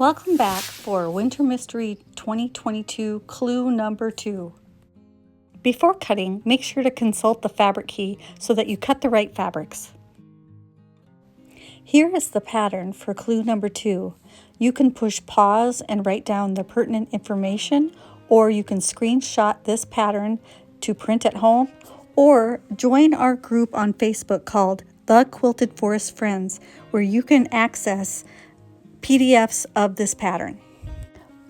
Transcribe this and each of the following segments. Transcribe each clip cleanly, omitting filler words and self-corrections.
Welcome back for Winter Mystery 2022 clue number 2. Before cutting, make sure to consult the fabric key so that you cut the right fabrics. Here is the pattern for clue number 2. You can push pause and write down the pertinent information, or you can screenshot this pattern to print at home, or join our group on Facebook called The Quilted Forest Friends, where you can access PDFs of this pattern.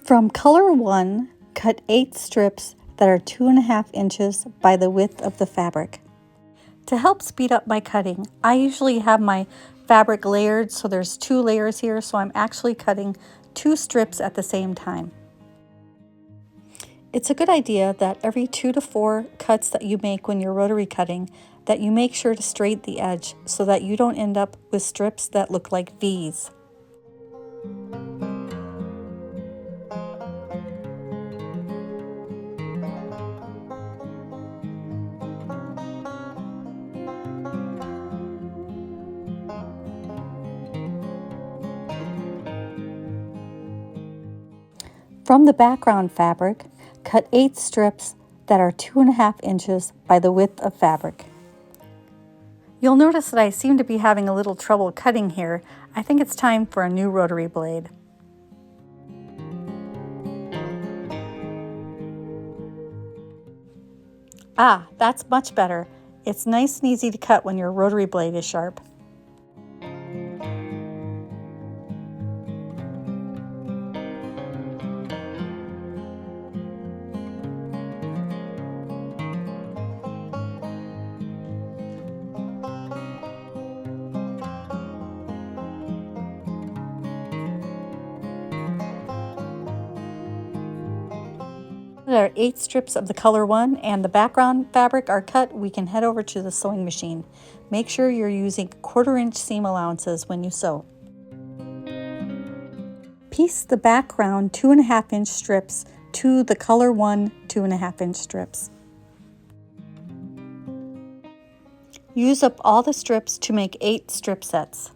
From color 1, cut 8 strips that are 2.5 inches by the width of the fabric. To help speed up my cutting, I usually have my fabric layered, so there's 2 layers here, so I'm actually cutting 2 strips at the same time. It's a good idea that every 2 to 4 cuts that you make when you're rotary cutting, that you make sure to straighten the edge so that you don't end up with strips that look like V's. From the background fabric, cut 8 strips that are 2.5 inches by the width of fabric. You'll notice that I seem to be having a little trouble cutting here. I think it's time for a new rotary blade. Ah, that's much better. It's nice and easy to cut when your rotary blade is sharp. There are 8 strips of the color 1 and the background fabric are cut. We can head over to the sewing machine. Make sure you're using 1/4 inch seam allowances when you sew. Piece the background 2.5 inch strips to the color 1 2.5 inch strips. Use up all the strips to make 8 strip sets.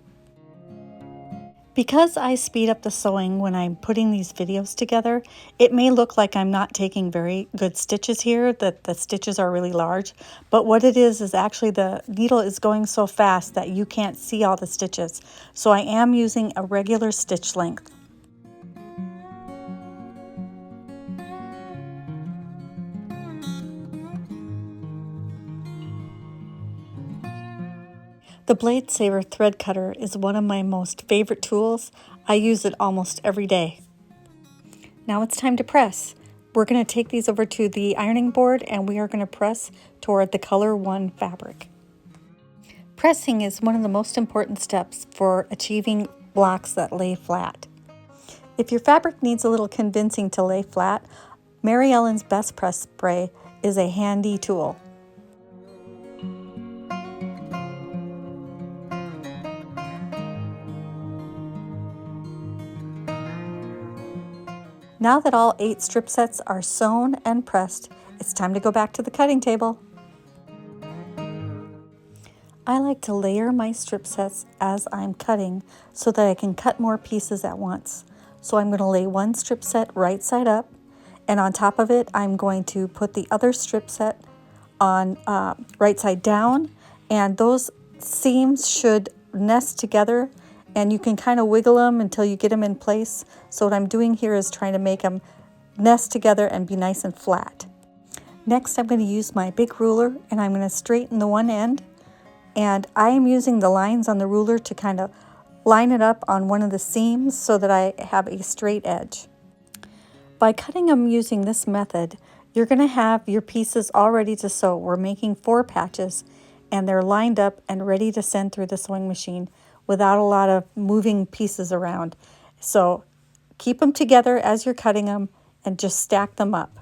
Because I speed up the sewing when I'm putting these videos together, it may look like I'm not taking very good stitches here, that the stitches are really large, but what it is actually the needle is going so fast that you can't see all the stitches. So I am using a regular stitch length. The Blade Saver thread cutter is one of my most favorite tools. I use it almost every day. Now it's time to press. We're going to take these over to the ironing board and we are going to press toward the color 1 fabric. Pressing is one of the most important steps for achieving blocks that lay flat. If your fabric needs a little convincing to lay flat, Mary Ellen's Best Press Spray is a handy tool. Now that all 8 strip sets are sewn and pressed, it's time to go back to the cutting table. I like to layer my strip sets as I'm cutting so that I can cut more pieces at once. So I'm going to lay one strip set right side up, and on top of it I'm going to put the other strip set on right side down, and those seams should nest together. And you can kind of wiggle them until you get them in place. So what I'm doing here is trying to make them nest together and be nice and flat. Next, I'm going to use my big ruler and I'm going to straighten the one end. And I am using the lines on the ruler to kind of line it up on one of the seams so that I have a straight edge. By cutting them using this method, you're going to have your pieces all ready to sew. We're making 4 patches and they're lined up and ready to send through the sewing machine without a lot of moving pieces around. So keep them together as you're cutting them and just stack them up.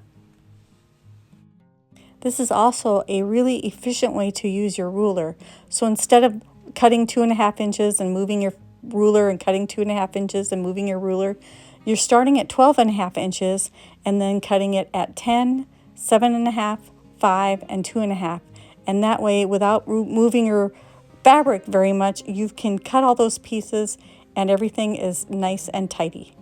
This is also a really efficient way to use your ruler. So instead of cutting 2.5 inches and moving your ruler and cutting 2.5 inches and moving your ruler, you're starting at 12.5 inches and then cutting it at 10, 7.5, 5, and 2.5. And that way, without moving your fabric very much, you can cut all those pieces and everything is nice and tidy.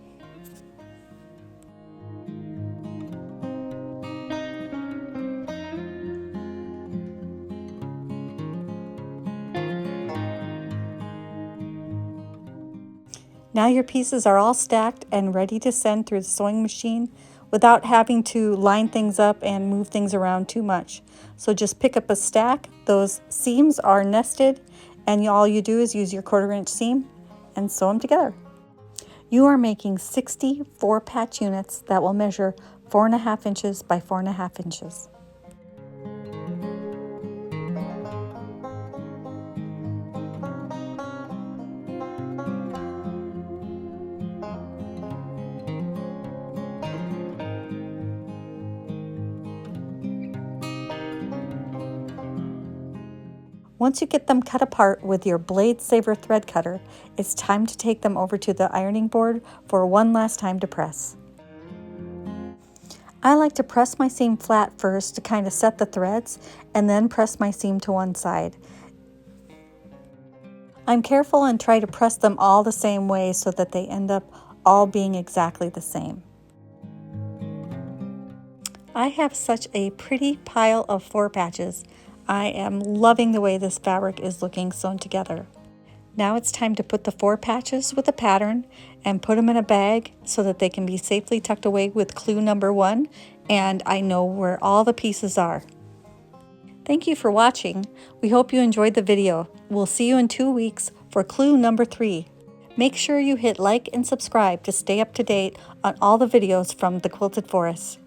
Now your pieces are all stacked and ready to send through the sewing machine without having to line things up and move things around too much. So just pick up a stack. Those seams are nested, and all you do is use your 1/4 inch seam and sew them together. You are making 60 4-patch units that will measure 4.5 inches by 4.5 inches. Once you get them cut apart with your Blade Saver thread cutter, it's time to take them over to the ironing board for one last time to press. I like to press my seam flat first to kind of set the threads, and then press my seam to one side. I'm careful and try to press them all the same way so that they end up all being exactly the same. I have such a pretty pile of 4-patches. I am loving the way this fabric is looking sewn together. Now it's time to put the 4-patches with a pattern and put them in a bag so that they can be safely tucked away with clue number 1, and I know where all the pieces are. Thank you for watching. We hope you enjoyed the video. We'll see you in 2 weeks for clue number 3. Make sure you hit like and subscribe to stay up to date on all the videos from the Quilted Forest.